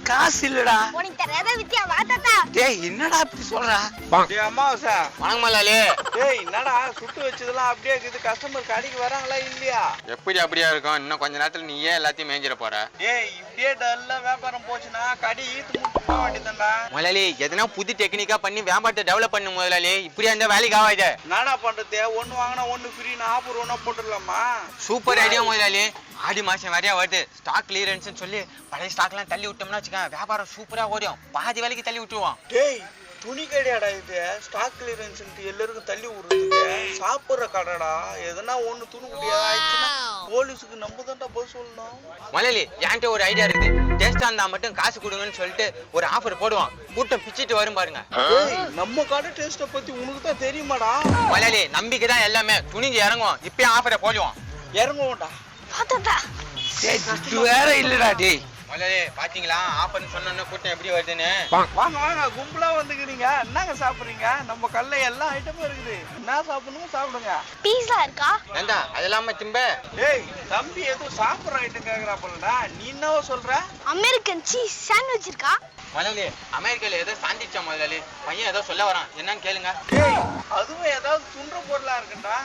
காசு இல்லடா. உனக்கு தெரியாத வித்தியா வா தாத்தா. டேய் என்னடா இப்படி சொல்றா? டேய் அம்மாவாசா. வணக்கம் மலாலி. டேய் என்னடா சுட்டு வச்சதெல்லாம் அப்படியே இருக்குது. கஸ்டமர் கடைக்கு வராங்களா இல்லையா? எப்படி அப்படியா இருக்கும்? இன்னும் கொஞ்ச நேரத்துல நீ ஏன் எல்லாத்தையும் மேய்ஞ்சிட போற? டேய் இப்படியே டல்லா வியாபாரம் போச்சுன்னா கடை ஈத்து முட்டு போக வேண்டியதுதான்டா. முதலாளி எதனா புது டெக்னிக்கா பண்ணி வியாபாரத்தை டெவலப் பண்ணு முதலாளி. இப்படியா இருந்தா வேலைக்கு ஆகாது. நானா பண்றது? ஒண்ணு வாங்கினா ஒண்ணு ஃப்ரீ, ஆஃபர் ஒண்ணா போட்டுடலாமா? சூப்பர் ஐடியா முதலாளி. ஆடி மாசம் வரையா வருது, ஸ்டாக் கிளியரன்ஸ் சொல்லி பழைய ஸ்டாக்லாம் தள்ளி விட்டோம்னா வச்சுக்கோங்க, வியாபாரம் சூப்பரா ஓடும். பாதி வேலைக்கு தள்ளி விட்டுருவோம். டேய் துணி கடையாடா இது. ஸ்டாக் கிளியரன்ஸ் எல்லாருக்கும் தள்ளி விடுறதுக்கு சாப்பிடுற கடைடா. எதனா ஒண்ணு துணி குடியா ஆயிடுச்சுன்னா போலீஸுக்கு நம்ம தான்டா போய் சொல்லணும். முதலாளி என்கிட்ட ஒரு ஐடியா இருக்குது. டேஸ்டா இருந்தா மட்டும் காசு கொடுங்கன்னு சொல்லிட்டு ஒரு ஆஃபர் போடுவோம். கூட்டம் பிச்சிட்டு வரும் பாருங்க. டேய் நம்ம கடை டேஸ்ட பத்தி உனக்கு தான் தெரியுமாடா? முதலாளி நம்பிக்கை தான் எல்லாமே. துணிஞ்சு இறங்குவோம். இப்பயே ஆஃபரை போடுவோம். இறங்குவோம்டா. வேற இல்லடா டேய். முதலாளி பாத்தீங்களா ஆஃபர்னு சொன்ன கூட்டம் எப்படி வருதுன்னு? வாங்க வாங்க கும்பலா வந்துக்கிறீங்க. என்னங்க சாப்பிடுறீங்க? நம்ம கல்ல எல்லா ஐட்டமும் இருக்குது. என்ன சாப்பிடணும் சாப்பிடுங்க. பீஸா இருக்கா? ஏண்டா அதெல்லாம திம்ப? டேய் தம்பி ஏதோ சாப்பிடுற ஐட்டம் கேக்குறாப்பலடா. நீ என்னவோ சொல்ற? அமெரிக்கன் சீஸ் சாண்ட்விச் இருக்கா? முதலாளி அமெரிக்கால ஏதோ சாந்திச்சா முதலாளி. பையன் ஏதோ சொல்ல வரான், என்னன்னு கேளுங்க. டேய் அதுவும் ஏதாவது துண்ட பொருளா இருக்குடா.